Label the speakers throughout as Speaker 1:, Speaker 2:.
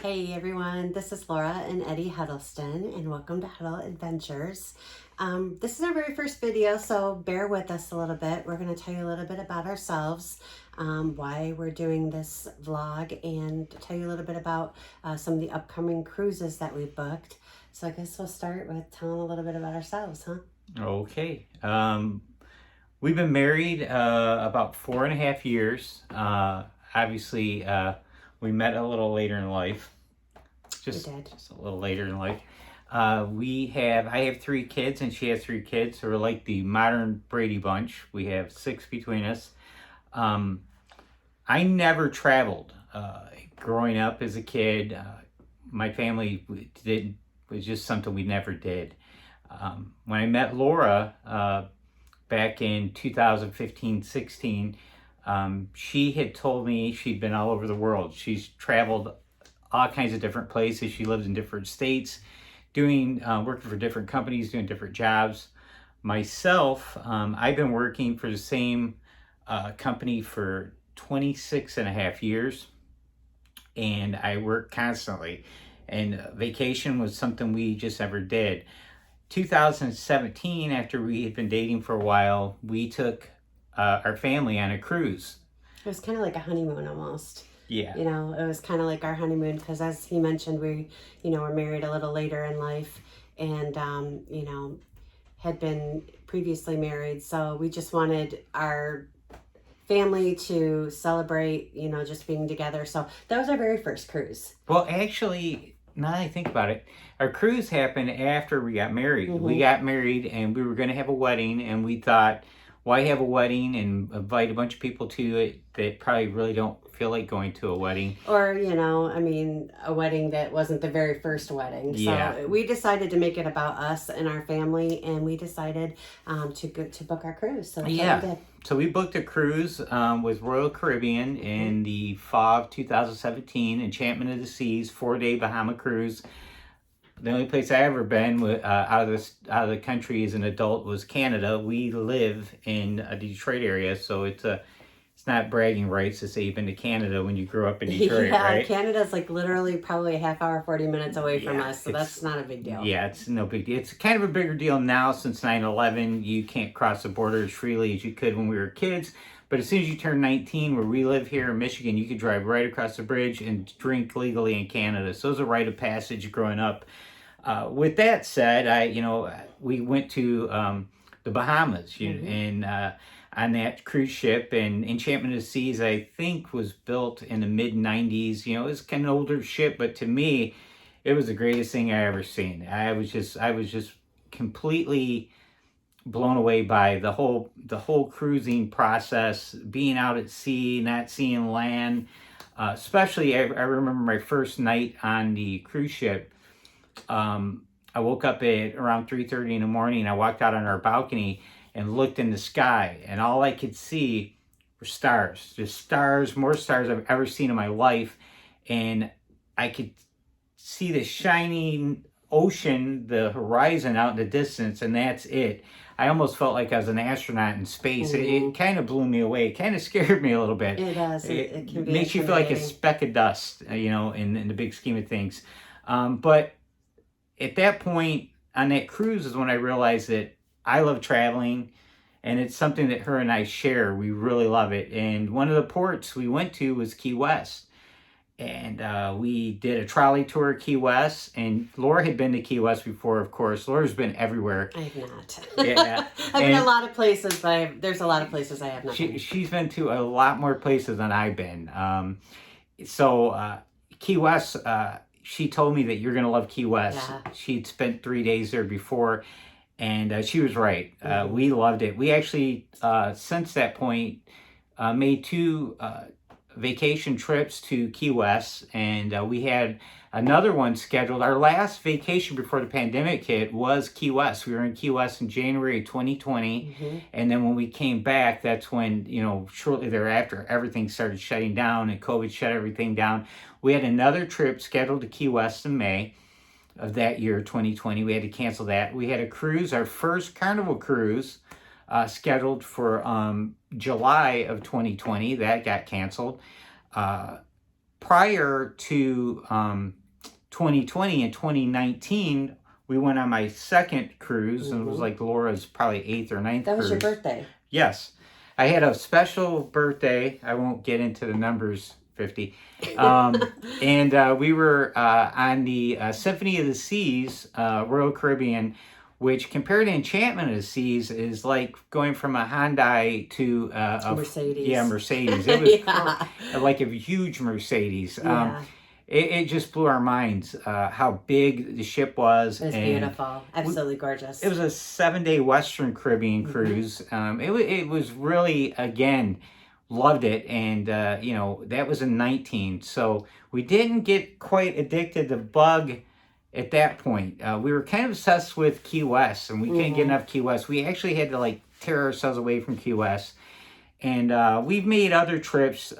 Speaker 1: Hey everyone, this is Laura and Eddie Huddleston, and welcome to Huddle Adventures. This is our very first video, so bear with us a little bit. We're going to tell you a little bit about ourselves, why we're doing this vlog, and tell you a little bit about some of the upcoming cruises that we've booked. So I guess we'll start with telling a little bit about ourselves, huh?
Speaker 2: Okay. We've been married about 4.5 years. Obviously, we met a little later in life. Just a little later in life. I have 3 kids and she has 3 kids. So we're like the modern Brady Bunch. We have 6 between us. I never traveled. Growing up as a kid, my family was just something we never did. When I met Laura back in 2015-16, she had told me she'd been all over the world. She's traveled all kinds of different places. She lives in different states, working for different companies, doing different jobs. Myself, I've been working for the same company for 26.5 years, and I work constantly. And vacation was something we just never did. 2017, after we had been dating for a while, we took our family on a cruise.
Speaker 1: It was kind of like a honeymoon almost.
Speaker 2: Yeah.
Speaker 1: You know, it was kind of like our honeymoon because, as he mentioned, we, were married a little later in life and, had been previously married. So we just wanted our family to celebrate, just being together. So that was our very first cruise.
Speaker 2: Well, actually, now that I think about it, our cruise happened after we got married. Mm-hmm. We got married and we were going to have a wedding, and we thought, why have a wedding and invite a bunch of people to it that probably really don't feel like going to a wedding?
Speaker 1: Or, a wedding that wasn't the very first wedding.
Speaker 2: Yeah.
Speaker 1: So we decided to make it about us and our family, and we decided to book our cruise. So that's what we did.
Speaker 2: So we booked a cruise with Royal Caribbean in the fall of 2017, Enchantment of the Seas, 4-day Bahama cruise. The only place I ever been out of the country as an adult was Canada. We live in the Detroit area, so it's not bragging rights to say you've been to Canada when you grew up in Detroit, right?
Speaker 1: Canada's like literally probably a half hour, 40 minutes away from us, so that's not a big deal.
Speaker 2: Yeah, it's no big deal. It's kind of a bigger deal now since 9/11. You can't cross the border as freely as you could when we were kids. But as soon as you turn 19, where we live here in Michigan, you could drive right across the bridge and drink legally in Canada. So it was a rite of passage growing up. With that said, we went to the Bahamas, and on that cruise ship. And Enchantment of the Seas, I think, was built in the mid-90s. It was kind of an older ship, but to me, it was the greatest thing I ever seen. I was just completely blown away by the whole cruising process, being out at sea, not seeing land. Especially, I remember my first night on the cruise ship. I woke up at around 3:30 in the morning. I walked out on our balcony and looked in the sky, and all I could see were stars. Just stars, more stars I've ever seen in my life. And I could see the shining ocean, the horizon out in the distance, and that's it. I almost felt like I was an astronaut in space. It kind of blew me away. It kind of scared me a little bit.
Speaker 1: It does. It can be
Speaker 2: makes you feel like a speck of dust, in the big scheme of things. But at that point on that cruise is when I realized that I love traveling, and it's something that her and I share. We really love it. And one of the ports we went to was Key West. And we did a trolley tour of Key West. And Laura had been to Key West before, of course. Laura's been everywhere.
Speaker 1: I have not.
Speaker 2: Yeah.
Speaker 1: I've been a lot of places, but there's a lot of places I have not been.
Speaker 2: She's been to a lot more places than I've been. Key West, she told me that you're going to love Key West. Yeah. She'd spent 3 days there before. And she was right. We loved it. We actually, since that point, made 2 vacation trips to Key West. And we had another one scheduled. Our last vacation before the pandemic hit was Key West. We were in Key West in January 2020. Mm-hmm. And then when we came back, that's when, shortly thereafter, everything started shutting down and COVID shut everything down. We had another trip scheduled to Key West in May of that year, 2020. We had to cancel that. We had a cruise, our first Carnival cruise, scheduled for July of 2020. That got canceled. prior to 2020 and 2019, we went on my second cruise, and it was like Laura's probably 8th or 9th
Speaker 1: That was
Speaker 2: cruise.
Speaker 1: your birthday.
Speaker 2: Yes. I had a special birthday. I won't get into the numbers, 50. And we were on the Symphony of the Seas, Royal Caribbean, which compared to Enchantment of the Seas is like going from a Hyundai to a
Speaker 1: Mercedes.
Speaker 2: Yeah, Mercedes. It was like a huge Mercedes.
Speaker 1: Yeah.
Speaker 2: It just blew our minds how big the ship was.
Speaker 1: It was beautiful. Absolutely gorgeous.
Speaker 2: It was a 7-day Western Caribbean cruise. It was really, again, loved it. And, that was in 19. So we didn't get quite addicted to bug at that point. We were kind of obsessed with Key West, and we couldn't get enough Key West. We actually had to tear ourselves away from Key West. And we've made other trips.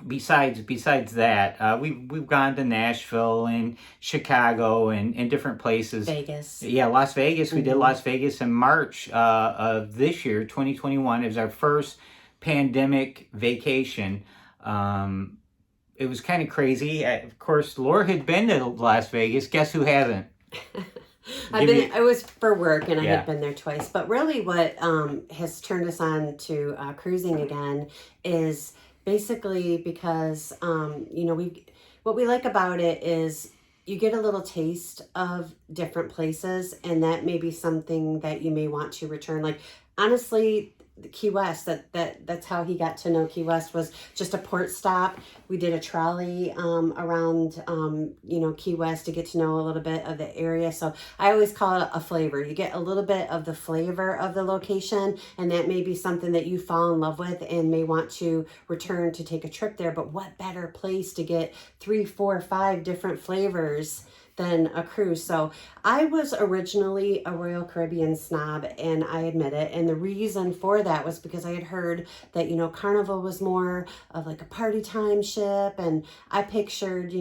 Speaker 2: Besides that, we've gone to Nashville and Chicago and different places.
Speaker 1: Vegas.
Speaker 2: Yeah, Las Vegas. We did Las Vegas in March of this year, 2021. It was our first pandemic vacation. It was kind of crazy. Of course, Laura had been to Las Vegas. Guess who hasn't?
Speaker 1: I was for work, and I had been there twice. But really what has turned us on to cruising again is basically because, what we like about it is you get a little taste of different places, and that may be something that you may want to return. Like, honestly, Key West, that's how he got to know Key West, was just a port stop. We did a trolley around Key West to get to know a little bit of the area. So I always call it a flavor. You get a little bit of the flavor of the location, and that may be something that you fall in love with and may want to return to take a trip there. But what better place to get 3, 4, 5 different flavors than a cruise? So I was originally a Royal Caribbean snob, and I admit it. And the reason for that was because I had heard that, Carnival was more of like a party time ship. And I pictured,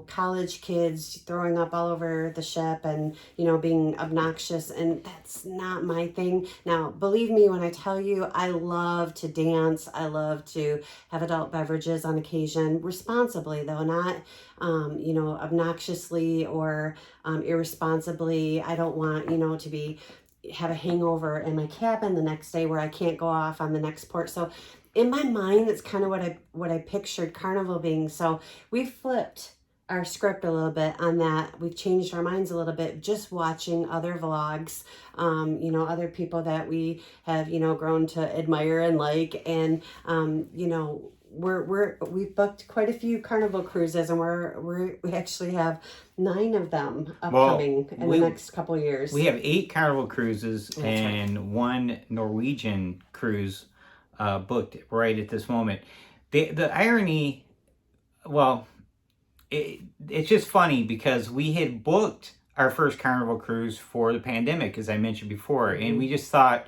Speaker 1: college kids throwing up all over the ship and, being obnoxious. And that's not my thing. Now, believe me when I tell you, I love to dance. I love to have adult beverages on occasion, responsibly though, not, obnoxiously or irresponsibly. I don't want, to have a hangover in my cabin the next day where I can't go off on the next port. So in my mind, that's kind of what I pictured Carnival being. So we flipped our script a little bit on that. We've changed our minds a little bit just watching other vlogs, other people that we have, grown to admire and like. And, we've booked quite a few Carnival cruises, and we actually have 9 of them upcoming in the next couple of years.
Speaker 2: We have 8 Carnival cruises.
Speaker 1: That's
Speaker 2: and
Speaker 1: right.
Speaker 2: 1 Norwegian cruise booked right at this moment. The irony, it's just funny because we had booked our first Carnival cruise for the pandemic, as I mentioned before, and we just thought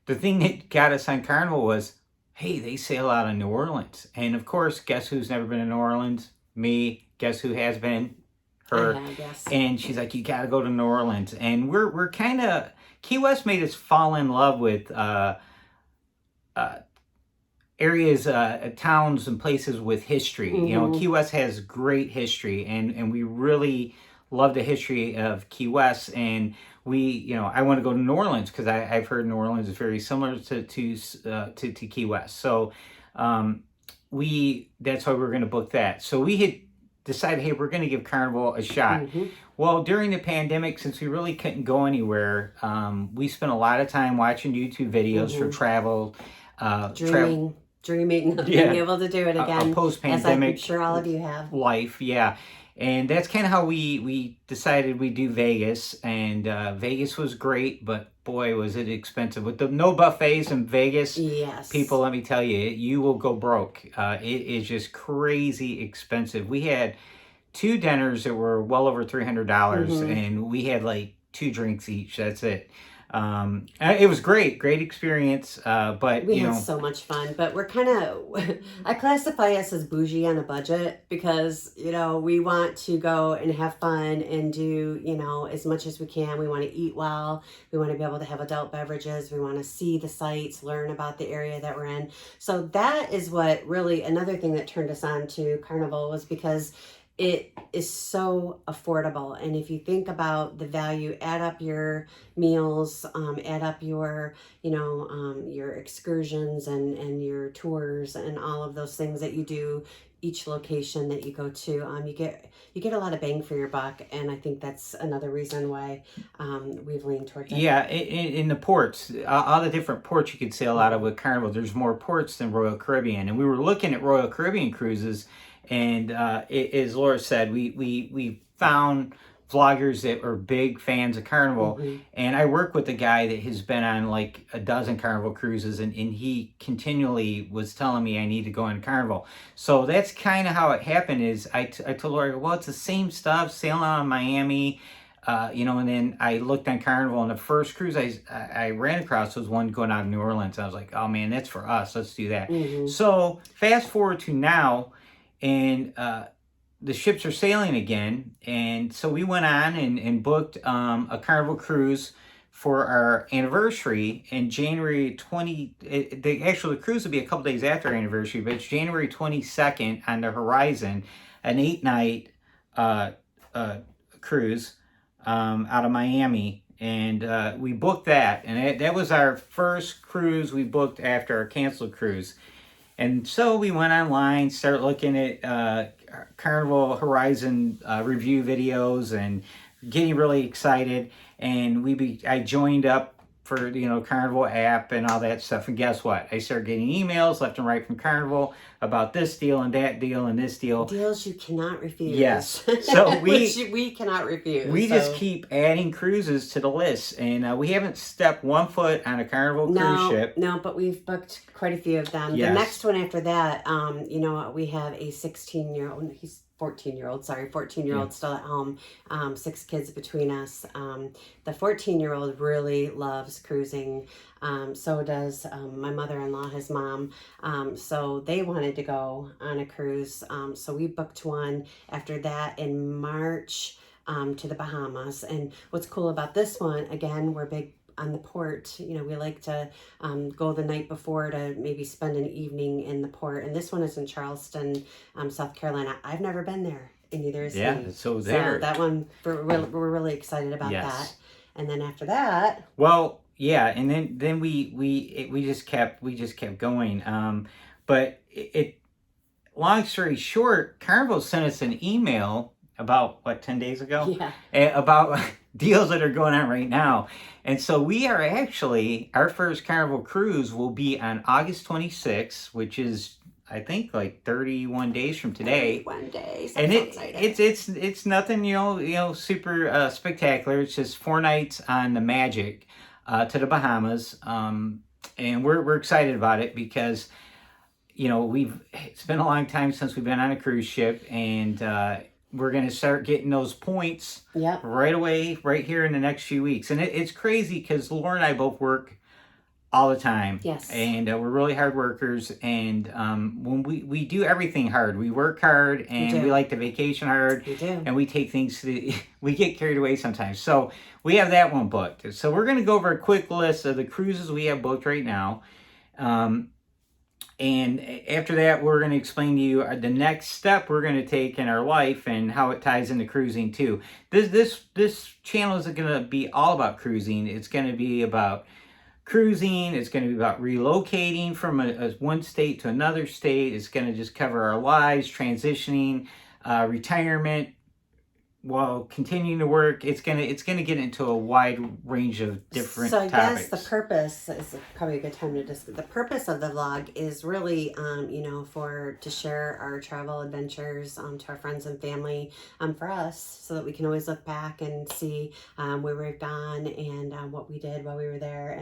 Speaker 2: the thing that got us on Carnival was, hey, they sail out of New Orleans. And of course, guess who's never been to New Orleans? Me. Guess who has been? Her.
Speaker 1: I guess.
Speaker 2: And she's like, you got to go to New Orleans. And we're kind of, Key West made us fall in love with areas, towns and places with history. Key West has great history, and we really love the history of Key West. And I want to go to New Orleans because I've heard New Orleans is very similar to Key West. So that's why we're going to book that. So we had decided, hey, we're going to give Carnival a shot. Well, during the pandemic, since we really couldn't go anywhere, we spent a lot of time watching YouTube videos for travel.
Speaker 1: Dreaming of being able to do it again.
Speaker 2: Post-pandemic,
Speaker 1: as I'm sure all of you have.
Speaker 2: Life, yeah. And that's kind of how we decided we'd do Vegas. And Vegas was great, but boy, was it expensive. With the no buffets in Vegas,
Speaker 1: yes,
Speaker 2: people, let me tell you, you will go broke. It is just crazy expensive. We had 2 dinners that were well over $300, and we had like 2 drinks each. That's it. It was great experience. But
Speaker 1: We had so much fun, but we're kind of, I classify us as bougie on a budget because, we want to go and have fun and do, as much as we can. We want to eat well. We want to be able to have adult beverages. We want to see the sights, learn about the area that we're in. So that is what really, another thing that turned us on to Carnival was because it is so affordable. And if you think about the value, add up your meals, add up your, your excursions and your tours and all of those things that you do, each location that you go to, you get a lot of bang for your buck. And I think that's another reason why we've leaned towards it.
Speaker 2: Yeah, in the ports, all the different ports you could sail out of with Carnival, there's more ports than Royal Caribbean. And we were looking at Royal Caribbean cruises, and as Laura said, we found vloggers that are big fans of Carnival. And I work with a guy that has been on like a dozen Carnival cruises, and he continually was telling me I need to go on Carnival. So that's kind of how it happened. Is I told Laura, well, it's the same stuff, sailing out of Miami. And then I looked on Carnival, and the first cruise I ran across was one going out of New Orleans. I was like, oh man, that's for us. Let's do that. So fast forward to now, and the ships are sailing again. And so we went on and booked a Carnival cruise for our anniversary in January 20. The cruise will be a couple days after our anniversary, but it's January 22nd on the Horizon, an 8-night cruise out of Miami. And we booked that. And that was our first cruise we booked after our canceled cruise. And so we went online, started looking at Carnival Horizon review videos and getting really excited. And I joined up for Carnival app and all that stuff. And guess what? I started getting emails left and right from Carnival about this deal and that deal and this deal.
Speaker 1: Deals you cannot refuse.
Speaker 2: Yes. So
Speaker 1: we cannot refuse.
Speaker 2: We just keep adding cruises to the list, and we haven't stepped one foot on a Carnival cruise ship.
Speaker 1: No, but we've booked quite a few of them.
Speaker 2: Yes.
Speaker 1: The next one after that, we have a 16-year-old. He's 14-year-old, sorry, 14-year-old still at home, 6 kids between us. The 14-year-old really loves cruising. So does my mother-in-law, his mom. So they wanted to go on a cruise. So we booked one after that in March to the Bahamas. And what's cool about this one, again, we're big on the port. We like to go the night before to maybe spend an evening in the port. And this one is in Charleston, South Carolina. I've never been there, and neither is he.
Speaker 2: So
Speaker 1: that one, we're really excited about that. And then after that,
Speaker 2: well, yeah, and then we just kept going. But long story short, Carnival sent us an email about 10 days ago?
Speaker 1: Yeah.
Speaker 2: About deals that are going on right now. And so we are actually, our first Carnival cruise will be on August 26th, which is, I think, like 31 days from today.
Speaker 1: 31 days.
Speaker 2: And it's nothing, super spectacular. It's just 4 nights on the Magic to the Bahamas. And we're excited about it because, it's been a long time since we've been on a cruise ship, and we're going to start getting those points right away, right here in the next few weeks. And it's crazy because Laura and I both work all the time.
Speaker 1: Yes.
Speaker 2: And we're really hard workers. And when we do everything hard, we work hard, and we like to vacation hard.
Speaker 1: We do.
Speaker 2: And we take things we get carried away sometimes. So we have that one booked. So we're going to go over a quick list of the cruises we have booked right now. And after that, we're going to explain to you the next step we're going to take in our life and how it ties into cruising too. This channel isn't going to be all about cruising. It's going to be about cruising. It's going to be about relocating from one state to another state. It's going to just cover our lives, transitioning, retirement, while continuing to work. It's gonna get into a wide range of different topics. So I guess
Speaker 1: the purpose is probably a good time to discuss. The purpose of the vlog is really, to share our travel adventures to our friends and family, for us, so that we can always look back and see where we've gone and what we did while we were there,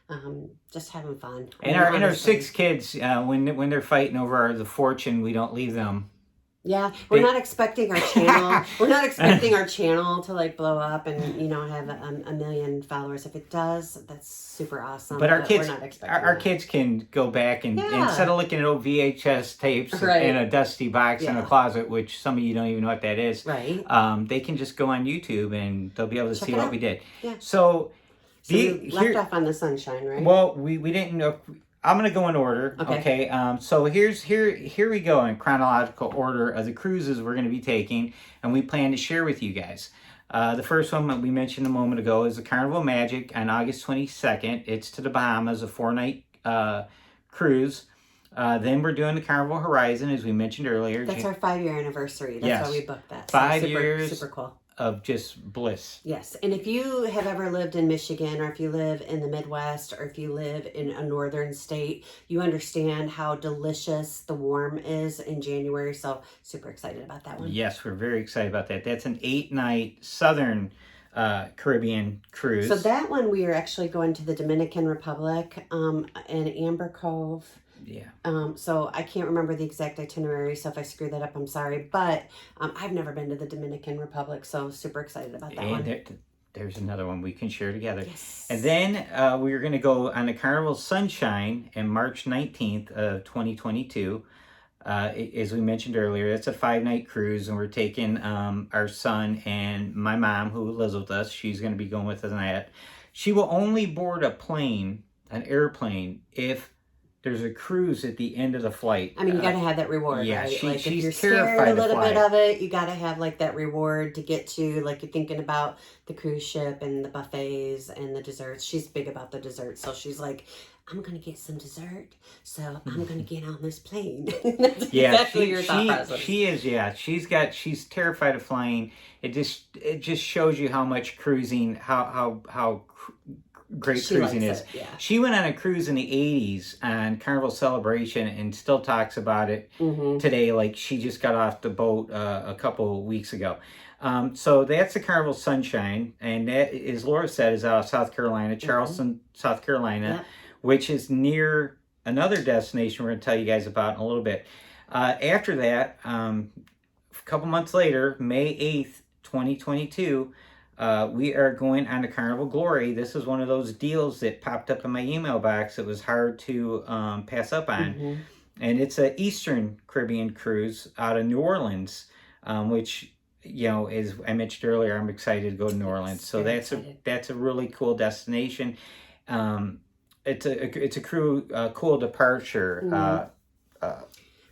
Speaker 1: and just having fun.
Speaker 2: And our 6 kids, when they're fighting over the fortune, we don't leave them
Speaker 1: Yeah, we're not expecting our channel. We're not expecting our channel to like blow up and have a million followers. If it does, that's super awesome.
Speaker 2: But our kids,
Speaker 1: we're not expecting
Speaker 2: our
Speaker 1: that.
Speaker 2: kids can go back and
Speaker 1: Yeah.
Speaker 2: instead of looking at old VHS tapes
Speaker 1: Right.
Speaker 2: in a dusty box in a closet, which some of you don't even know what that is.
Speaker 1: Right.
Speaker 2: They can just go on YouTube and they'll be able to
Speaker 1: Check
Speaker 2: see
Speaker 1: it
Speaker 2: what
Speaker 1: out.
Speaker 2: we did.
Speaker 1: Yeah.
Speaker 2: So
Speaker 1: we left off on the sunshine, right?
Speaker 2: Well, we didn't know. I'm gonna go in order. Okay. So here we go in chronological order of the cruises we're gonna be taking, and we plan to share with you guys. The first one that we mentioned a moment ago is the Carnival Magic on August 22nd. It's to the Bahamas, a 4-night cruise. Then we're doing the Carnival Horizon, as we mentioned earlier.
Speaker 1: That's our 5-year anniversary. That's why we booked that.
Speaker 2: So 5 years.
Speaker 1: Super cool.
Speaker 2: Of just bliss.
Speaker 1: Yes. And if you have ever lived in Michigan, or if you live in the Midwest, or if you live in a northern state, you understand how delicious the warm is in January. So super excited about that one.
Speaker 2: Yes, we're very excited about that. That's an 8-night Southern Caribbean cruise.
Speaker 1: So that one, we are actually going to the Dominican Republic in Amber Cove.
Speaker 2: Yeah.
Speaker 1: So I can't remember the exact itinerary, so if I screw that up, I'm sorry. But I've never been to the Dominican Republic, so super excited about that one.
Speaker 2: There's another one we can share together.
Speaker 1: Yes.
Speaker 2: And then we're going to go on the Carnival Sunshine on March 19th of 2022. As we mentioned earlier, it's a 5-night cruise, and we're taking our son and my mom, who lives with us. She's going to be going with us on that. She will only board an airplane, if there's a cruise at the end of the flight.
Speaker 1: I mean, you got to have that reward,
Speaker 2: yeah,
Speaker 1: right?
Speaker 2: She's
Speaker 1: if you're
Speaker 2: terrified
Speaker 1: scared a little
Speaker 2: to fly.
Speaker 1: bit of it, you got to have like that reward to get to, like you're thinking about the cruise ship and the buffets and the desserts. She's big about the desserts. So she's like, I'm going to get some dessert, so I'm going to get on this plane. That's exactly your thought process.
Speaker 2: She is, yeah. She's terrified of flying. It just shows you how much cruising, how great cruising is. She went on a cruise in the 80s on Carnival Celebration and still talks about it today, like she just got off the boat a couple weeks ago. So that's the Carnival Sunshine, and that, as Laura said, is out of South Carolina, Charleston, South Carolina, which is near another destination we're going to tell you guys about in a little bit. After that, a couple months later, May 8th, 2022, we are going on to Carnival Glory. This is one of those deals that popped up in my email box. It was hard to pass up on. And it's an Eastern Caribbean cruise out of New Orleans, which, as I mentioned earlier, I'm excited to go to New Orleans. So that's a really cool destination. It's a cool departure.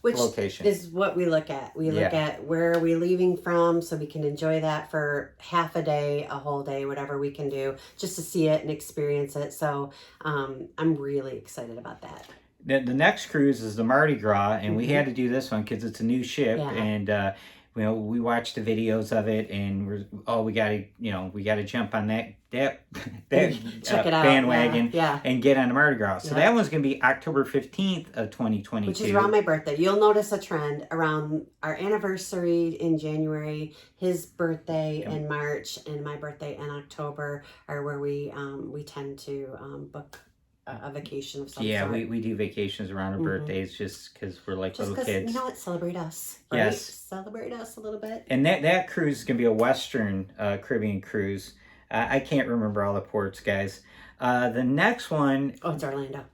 Speaker 1: Which
Speaker 2: location
Speaker 1: is what we look at. We look at where are we leaving from, so we can enjoy that for half a day, a whole day, whatever we can do, just to see it and experience it. So I'm really excited about that.
Speaker 2: The next cruise is the Mardi Gras, and we had to do this one because it's a new ship, and we watched the videos of it, and we gotta jump on that
Speaker 1: Check it out.
Speaker 2: bandwagon and get on the Mardi Gras. So that one's gonna be October 15th of 2022,
Speaker 1: which is around my birthday. You'll notice a trend around our anniversary in January, his birthday in March, and my birthday in October are where we tend to book a vacation of some sort.
Speaker 2: Yeah, we do vacations around our birthdays just because we're like little kids.
Speaker 1: You know what? Celebrate us. Right?
Speaker 2: Yes.
Speaker 1: Celebrate us a little bit.
Speaker 2: And that cruise is going to be a Western Caribbean cruise. I can't remember all the ports, guys. The next one...
Speaker 1: Oh, it's Orlando.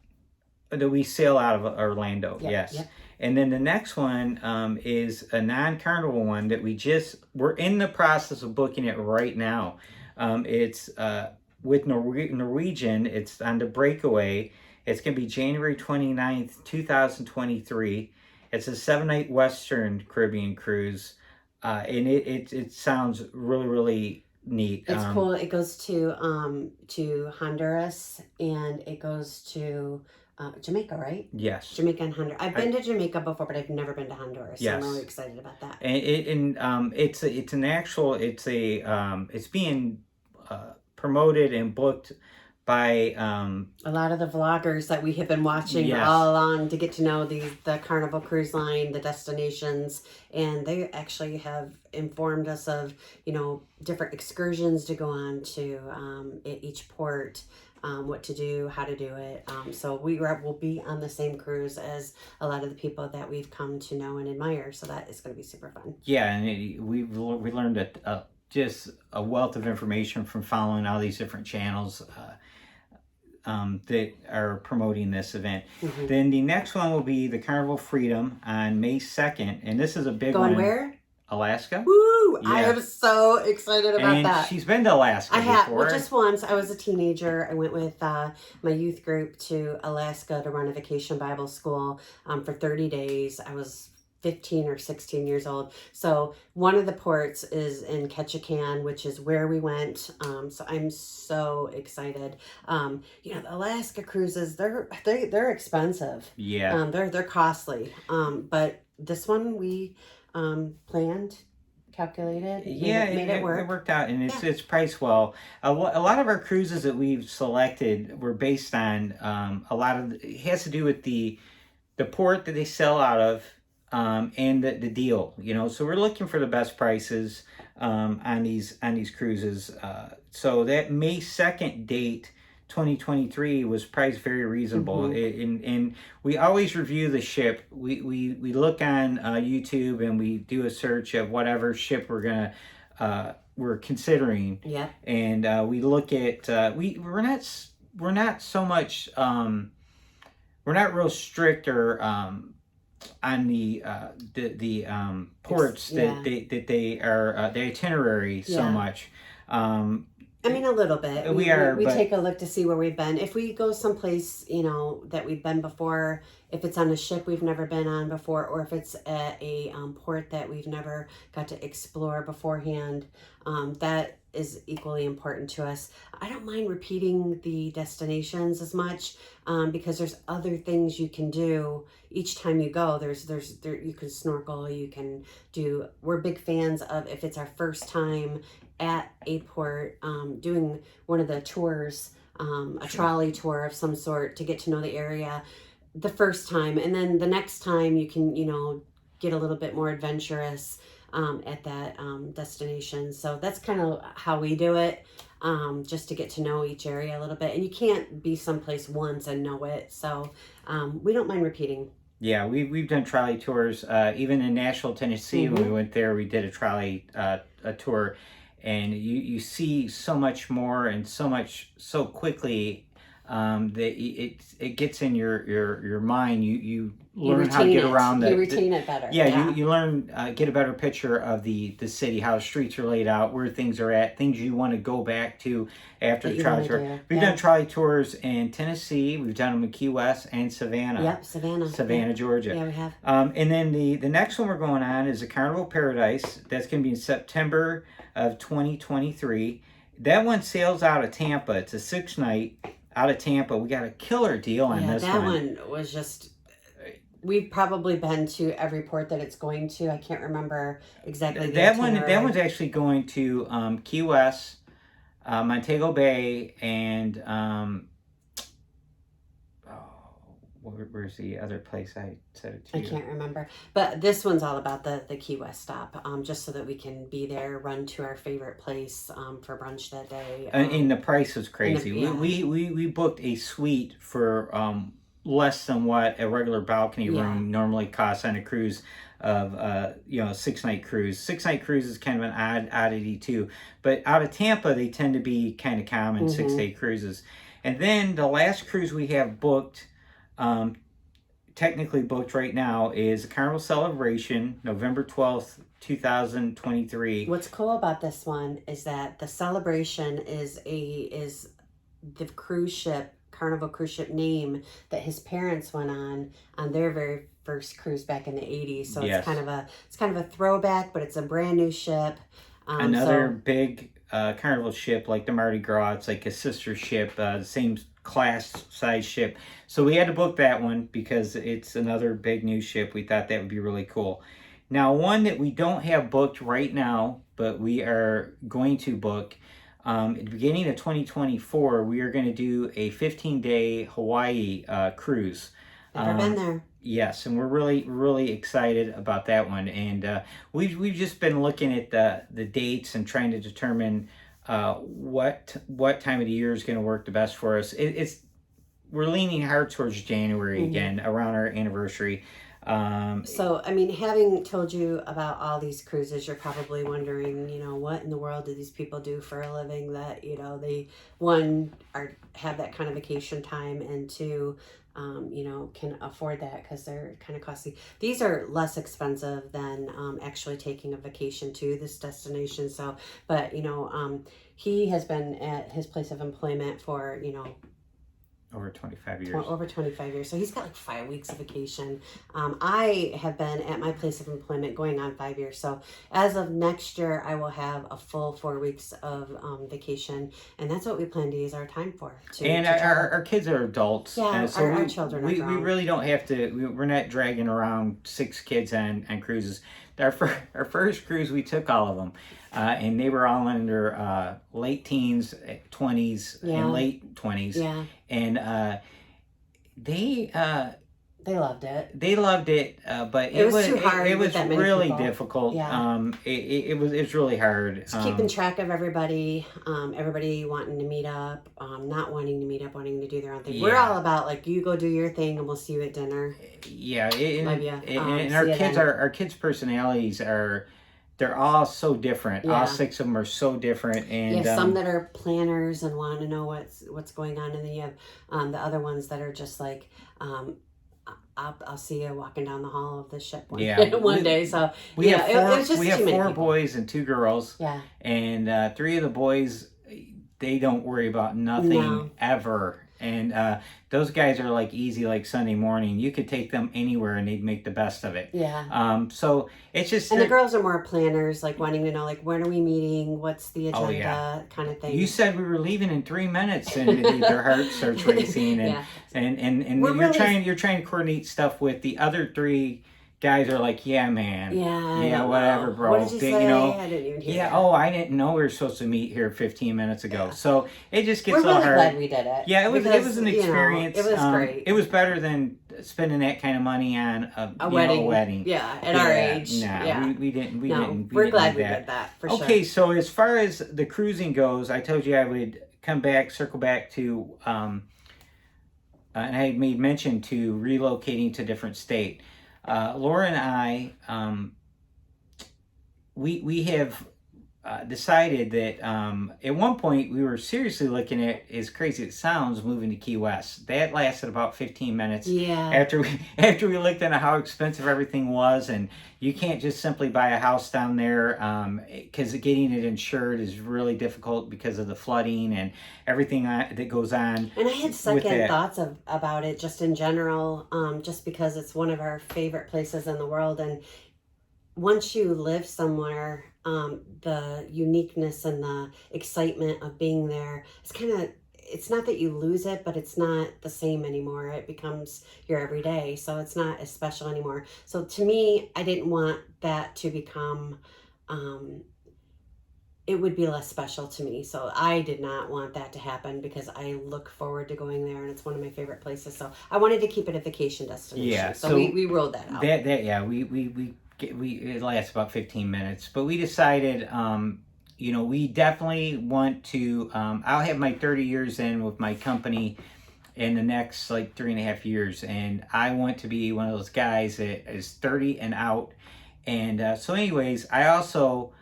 Speaker 2: That we sail out of Orlando, yes.
Speaker 1: Yep.
Speaker 2: And then the next one is a non-carnival one that we're in the process of booking it right now. It's... with Norwegian, it's on the Breakaway. It's going to be January 29th, 2023. It's a 7-night Western Caribbean cruise. And it sounds really, really neat.
Speaker 1: It's cool. It goes to Honduras, and it goes to Jamaica, right?
Speaker 2: Yes.
Speaker 1: Jamaica and Honduras. I've been to Jamaica before, but I've never been to Honduras. So I'm really excited about that.
Speaker 2: And it's being promoted and booked by
Speaker 1: a lot of the vloggers that we have been watching all along to get to know the Carnival Cruise Line, the destinations, and they actually have informed us of different excursions to go on to at each port. what to do, how to do it. So we'll be on the same cruise as a lot of the people that we've come to know and admire. So that is going to be super fun.
Speaker 2: Yeah, and we learned just a wealth of information from following all these different channels that are promoting this event. Then the next one will be the Carnival Freedom on May 2nd, and this is a big one.
Speaker 1: Going where?
Speaker 2: Alaska.
Speaker 1: Woo!
Speaker 2: Yeah.
Speaker 1: I am so excited about that.
Speaker 2: She's been to Alaska before.
Speaker 1: Well, just once. I was a teenager. I went with my youth group to Alaska to run a vacation Bible school for 30 days. I was 15 or 16 years old. So one of the ports is in Ketchikan, which is where we went. So I'm so excited. The Alaska cruises, they're expensive.
Speaker 2: Yeah.
Speaker 1: They're costly. But this one we planned, calculated, made it work.
Speaker 2: It worked out, and it's priced well. A lot of our cruises that we've selected were based on it has to do with the port that they sell out of, and the deal, so we're looking for the best prices on these cruises. So that May 2nd date, 2023, was priced very reasonable. And we always review the ship. We look on YouTube and we do a search of whatever ship we're considering.
Speaker 1: Yeah.
Speaker 2: And we look at we're not so much we're not real strict or on the ports that they are the itinerary so much.
Speaker 1: I mean, a little bit. We take a look to see where we've been. If we go someplace, that we've been before, if it's on a ship we've never been on before, or if it's at a port that we've never got to explore beforehand, that is equally important to us. I don't mind repeating the destinations as much because there's other things you can do each time you go. You can snorkel, you can do. We're big fans of, if it's our first time at a port, doing one of the tours, a trolley tour of some sort to get to know the area the first time, and then the next time you can get a little bit more adventurous at that destination. So that's kind of how we do it, just to get to know each area a little bit. And you can't be someplace once and know it, so we don't mind repeating.
Speaker 2: Yeah, we've done trolley tours, even in Nashville, Tennessee. When we went there, we did a trolley a tour, and you see so much more and so quickly that it gets in your mind. You learn how to get around
Speaker 1: you retain it better.
Speaker 2: You learn, get a better picture of the city, how the streets are laid out, where things are at, things you want to go back to after the trolley tour. We've done trolley tours in Tennessee. We've done them in Key West and Savannah.
Speaker 1: Yep, Savannah,
Speaker 2: Georgia.
Speaker 1: Yeah, we have.
Speaker 2: And then the next one we're going on is the Carnival Paradise. That's going to be in September of 2023. That one sails out of Tampa. It's a 6-night out of Tampa. We got a killer deal on this one.
Speaker 1: That one was just. We've probably been to every port that it's going to. I can't remember exactly.
Speaker 2: That one's actually going to Key West, Montego Bay, and where's the other place I said it to you?
Speaker 1: I can't remember. But this one's all about the Key West stop, just so that we can be there, run to our favorite place for brunch that day.
Speaker 2: And the price was crazy. We booked a suite for less than what a regular balcony room normally costs on a cruise of a 6-night cruise. 6-night cruise is kind of an oddity too, but out of Tampa they tend to be kind of common 6-day cruises. And then the last cruise we have booked, technically booked right now, is Carnival Celebration, November 12th, 2023.
Speaker 1: What's cool about this one is that the Celebration is the cruise ship, Carnival cruise ship name that his parents went on their very first cruise back in the 80s. So it's kind of a throwback, but it's a brand new ship.
Speaker 2: Another big Carnival ship like the Mardi Gras. It's like a sister ship, the same class size ship. So we had to book that one because it's another big new ship. We thought that would be really cool. Now, one that we don't have booked right now, but we are going to book at the beginning of 2024, we are going to do a 15-day Hawaii cruise.
Speaker 1: Never been there.
Speaker 2: Yes, and we're really, really excited about that one. And we've just been looking at the dates and trying to determine what time of the year is going to work the best for us. We're leaning hard towards January again, around our anniversary.
Speaker 1: So, I mean, having told you about all these cruises, you're probably wondering, what in the world do these people do for a living that, they, one, have that kind of vacation time, and two, can afford that because they're kind of costly. These are less expensive than actually taking a vacation to this destination. So, but, he has been at his place of employment for,
Speaker 2: over 25 years.
Speaker 1: Over 25 years. So he's got like 5 weeks of vacation. I have been at my place of employment going on 5 years. So as of next year, I will have a full 4 weeks of vacation. And that's what we plan to use our time for.
Speaker 2: And our kids are adults.
Speaker 1: Yeah,
Speaker 2: so
Speaker 1: our children are grown.
Speaker 2: We really don't have to, we're not dragging around 6 kids on cruises. Our first cruise, we took all of them. And they were all in their late teens, 20s, and late 20s.
Speaker 1: Yeah.
Speaker 2: And they
Speaker 1: loved it.
Speaker 2: They loved it, but it was too hard. It was really difficult.
Speaker 1: Yeah.
Speaker 2: It was really hard.
Speaker 1: Just keeping track of everybody, everybody wanting to meet up, not wanting to meet up, wanting to do their own thing. Yeah. We're all about like, you go do your thing and we'll see you at dinner.
Speaker 2: Yeah, and our kids' personalities they're all so different. Yeah. All 6 of them are so different, and
Speaker 1: some that are planners and want to know what's going on, and then you have the other ones that are just like, I'll see you walking down the hall of the ship one day. So
Speaker 2: we have 4 boys and 2 girls.
Speaker 1: Yeah,
Speaker 2: and 3 of the boys, they don't worry about nothing ever. And those guys are like easy, like Sunday morning. You could take them anywhere and they'd make the best of it.
Speaker 1: Yeah.
Speaker 2: So it's just...
Speaker 1: And the girls are more planners, like wanting to know, like, when are we meeting? What's the agenda? Kind of thing.
Speaker 2: You said we were leaving in 3 minutes, and their heart starts racing. And you're trying to coordinate stuff with the other 3 guys are like, yeah, man.
Speaker 1: Yeah,
Speaker 2: whatever, bro.
Speaker 1: What did you say? I didn't even hear that.
Speaker 2: I didn't know we were supposed to meet here 15 minutes ago. Yeah. So it just gets
Speaker 1: We're really
Speaker 2: hard.
Speaker 1: glad we did it.
Speaker 2: Yeah, it was an experience.
Speaker 1: It was great.
Speaker 2: It was better than spending that kind of money on a wedding.
Speaker 1: Yeah, at our age.
Speaker 2: We didn't.
Speaker 1: We're glad we did that, for sure.
Speaker 2: Okay, so as far as the cruising goes, I told you I would circle back to, and I made mention to relocating to a different state. Laura and I, we have decided that at one point we were seriously looking at, as crazy as it sounds, moving to Key West. That lasted about 15 minutes.
Speaker 1: Yeah.
Speaker 2: After we looked into how expensive everything was, and you can't just simply buy a house down there because getting it insured is really difficult because of the flooding and everything that goes on.
Speaker 1: And I had second thoughts about it just in general, just because it's one of our favorite places in the world. And once you live somewhere, the uniqueness and the excitement of being there, it's not that you lose it, but it's not the same anymore. It becomes your everyday, so it's not as special anymore. So to me, I didn't want that to become, it would be less special to me. So I did not want that to happen because I look forward to going there, and it's one of my favorite places. So I wanted to keep it a vacation destination. Yeah, so we rolled that out.
Speaker 2: It lasts about 15 minutes, but we decided, we definitely want to, I'll have my 30 years in with my company in the next 3.5 years. And I want to be one of those guys that is 30 and out. And so anyways, I also,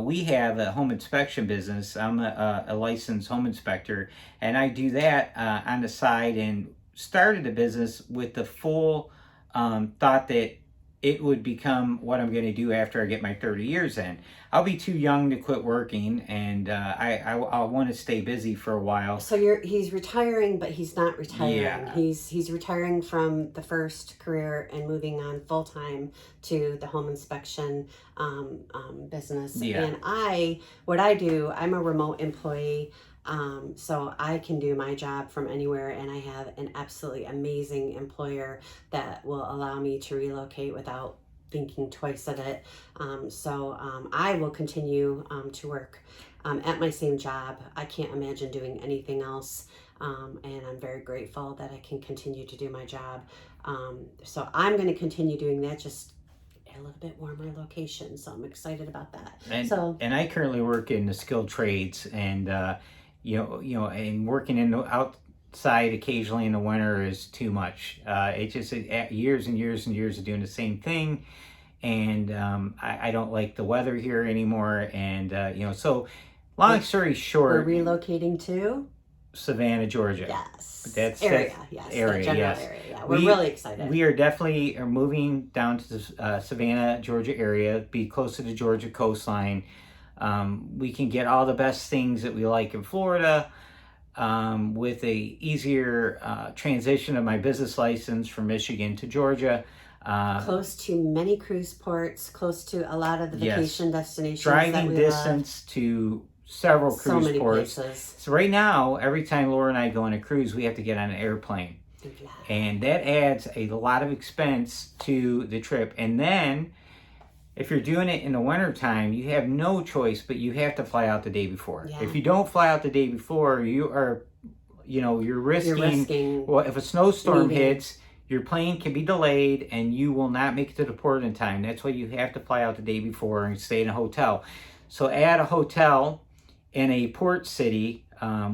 Speaker 2: we have a home inspection business. I'm a licensed home inspector, and I do that on the side, and started a business with the full thought that it would become what I'm going to do after I get my 30 years in. I'll be too young to quit working, and I want to stay busy for a while.
Speaker 1: So he's retiring, but he's not retiring. Yeah. He's retiring from the first career and moving on full time to the home inspection business. Yeah. And what I do, I'm a remote employee. So I can do my job from anywhere, and I have an absolutely amazing employer that will allow me to relocate without thinking twice of it. I will continue to work at my same job. I can't imagine doing anything else, and I'm very grateful that I can continue to do my job. So I'm going to continue doing that just a little bit warmer location. So I'm excited about that.
Speaker 2: And I currently work in the skilled trades, and and working in the outside occasionally in the winter is too much. It just years and years and years of doing the same thing, and I don't like the weather here anymore. And so long story short,
Speaker 1: we're relocating to
Speaker 2: Savannah, Georgia.
Speaker 1: Yes.
Speaker 2: That's
Speaker 1: area.
Speaker 2: That
Speaker 1: yes.
Speaker 2: area.
Speaker 1: General
Speaker 2: Yes.
Speaker 1: area. Yeah. We're really excited.
Speaker 2: We are definitely moving down to the Savannah, Georgia area, be close to the Georgia coastline. We can get all the best things that we like in Florida, with a easier transition of my business license from Michigan to Georgia.
Speaker 1: Close to many cruise ports, close to a lot of the vacation destinations.
Speaker 2: Driving distance to several cruise
Speaker 1: so many
Speaker 2: ports.
Speaker 1: Places.
Speaker 2: So right now, every time Laura and I go on a cruise, we have to get on an airplane. And that adds a lot of expense to the trip. And then if you're doing it in the wintertime, you have no choice, but you have to fly out the day before.
Speaker 1: Yeah.
Speaker 2: If you don't fly out the day before, you're risking, well, if a snowstorm hits, your plane can be delayed and you will not make it to the port in time. That's why you have to fly out the day before and stay in a hotel. So add a hotel in a port city,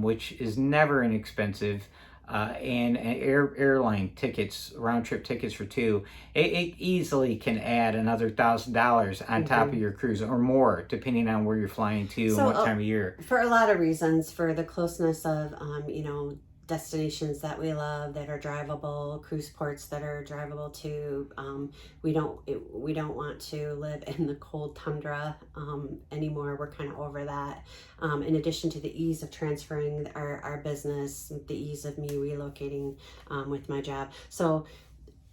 Speaker 2: which is never inexpensive, and airline tickets, round trip tickets for two, it easily can add another $1,000 on top of your cruise, or more, depending on where you're flying to and what time of year.
Speaker 1: For a lot of reasons, for the closeness of destinations that we love that are drivable, cruise ports that are drivable to. We don't want to live in the cold tundra anymore. We're kind of over that. In addition to the ease of transferring our business, the ease of me relocating with my job. So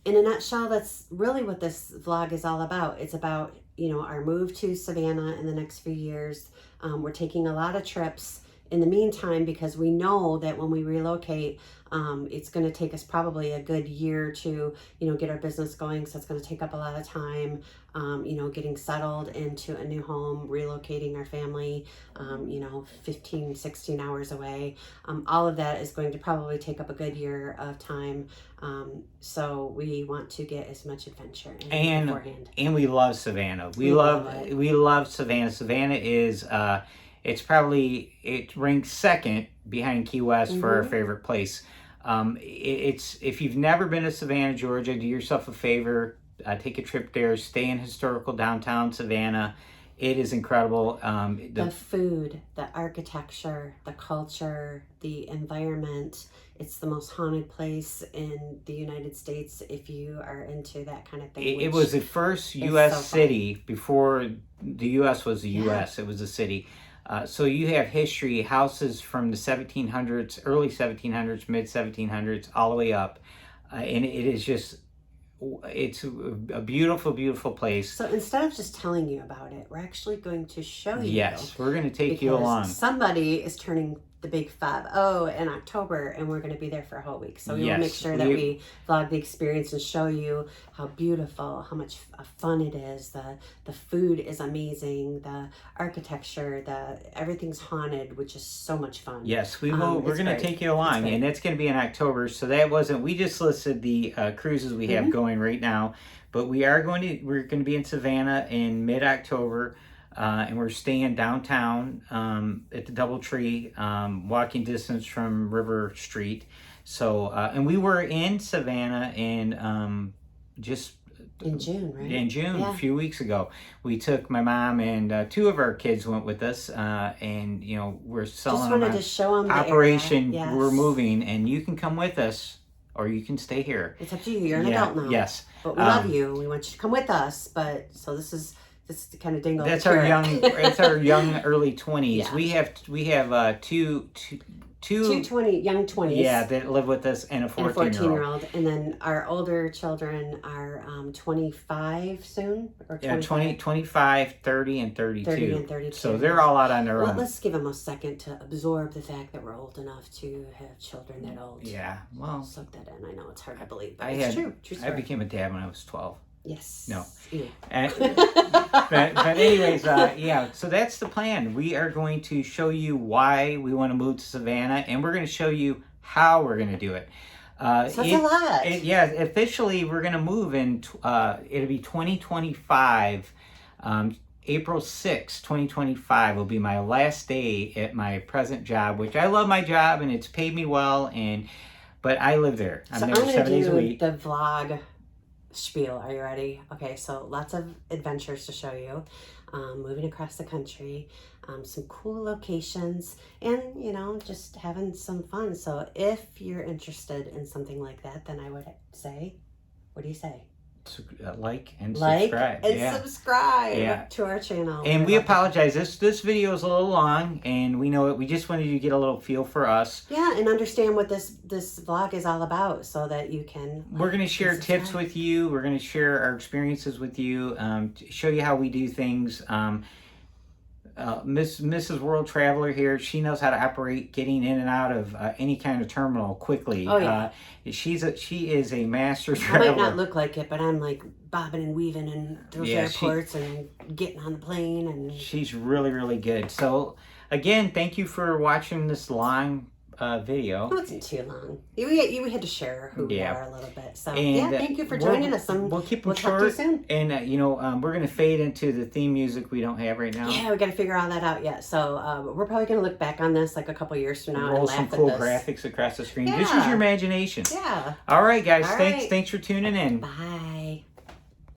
Speaker 1: in a nutshell, that's really what this vlog is all about. It's about, our move to Savannah in the next few years. We're taking a lot of trips in the meantime, because we know that when we relocate, it's going to take us probably a good year to, get our business going. So it's going to take up a lot of time, getting settled into a new home, relocating our family, 15, 16 hours away. All of that is going to probably take up a good year of time. So we want to get as much adventure in beforehand. And
Speaker 2: we love Savannah. We love Savannah. Savannah is, it ranks second behind Key West for our favorite place. If you've never been to Savannah, Georgia, do yourself a favor, take a trip there, stay in historical downtown Savannah. It is incredible.
Speaker 1: The food, the architecture, the culture, the environment. It's the most haunted place in the United States if you are into that kind of thing.
Speaker 2: It was the first U.S. city before the U.S. was the U.S. It was a city. So you have history, houses from the 1700s, early 1700s, mid 1700s, all the way up. And it's a beautiful, beautiful place.
Speaker 1: So instead of just telling you about it, we're actually going to show you.
Speaker 2: Yes, we're going to take you along.
Speaker 1: Somebody is turning the big 5-0 in October, and we're going to be there for a whole week. So we will make sure that we vlog the experience and show you how beautiful, how much fun it is. The food is amazing. The architecture, everything's haunted, which is so much fun.
Speaker 2: Yes, we will. We're going to take you along, and that's going to be in October. So we just listed the cruises we have going right now, but we're going to be in Savannah in mid-October. And we're staying downtown at the DoubleTree, walking distance from River Street. So, and we were in Savannah in
Speaker 1: June, right?
Speaker 2: In June, a few weeks ago. We took my mom and two of our kids went with us, and we're selling.
Speaker 1: Just wanted to show them
Speaker 2: operation.
Speaker 1: The area. Yes.
Speaker 2: We're moving, and you can come with us, or you can stay here.
Speaker 1: It's up to you. You're an adult now.
Speaker 2: Yes,
Speaker 1: but we love you. We want you to come with us. But so this is kind of dingle.
Speaker 2: That's our young. It's our young early 20s.
Speaker 1: Yeah.
Speaker 2: We have two
Speaker 1: young 20s.
Speaker 2: Yeah, that live with us, and a 14-year-old.
Speaker 1: And then our older children are 25 soon, or
Speaker 2: 25, 30, and 32.
Speaker 1: 30 and 32.
Speaker 2: So they're all out on their own.
Speaker 1: Let's give them a second to absorb the fact that we're old enough to have children that old.
Speaker 2: Yeah, well,
Speaker 1: soak that in. I know it's hard to believe, but it's true. True story.
Speaker 2: I became a dad when I was 12.
Speaker 1: Yes.
Speaker 2: No.
Speaker 1: Yeah.
Speaker 2: But anyways, so that's the plan. We are going to show you why we want to move to Savannah, and we're going to show you how we're going to do it.
Speaker 1: So it's a lot.
Speaker 2: Yeah, officially we're going to move in, it'll be 2025. April 6, 2025 will be my last day at my present job, which I love my job and it's paid me well, but I live there. I'm there 7 days a week.
Speaker 1: The vlog spiel. Are you ready? Okay, so lots of adventures to show you. Moving across the country, some cool locations, and just having some fun. So if you're interested in something like that, then I would say, what do you say?
Speaker 2: Like and subscribe.
Speaker 1: Subscribe to our channel.
Speaker 2: And we apologize. This video is a little long, and we know it. We just wanted you to get a little feel for us.
Speaker 1: Yeah, and understand what this vlog is all about, so that you can.
Speaker 2: We're going to share tips with you. We're going to share our experiences with you. Show you how we do things. Mrs. World Traveler here, she knows how to operate getting in and out of any kind of terminal quickly.
Speaker 1: Oh, yeah.
Speaker 2: She is a master traveler.
Speaker 1: I might not look like it, but I'm like bobbing and weaving in those airports and getting on the plane. And
Speaker 2: she's really, really good. So, again, thank you for watching this long video.
Speaker 1: It wasn't too long. You had to share who we are a little bit. So, thank you for joining us.
Speaker 2: We'll keep them short.
Speaker 1: Talk to you soon.
Speaker 2: And, we're going to fade into the theme music we don't have right now.
Speaker 1: Yeah, we got to figure all that out yet. So, we're probably going to look back on this like a couple years from now
Speaker 2: and laugh at this. Roll some cool graphics across the screen. Just use your imagination.
Speaker 1: Yeah.
Speaker 2: All right, guys.
Speaker 1: All
Speaker 2: Thanks for tuning in.
Speaker 1: Bye.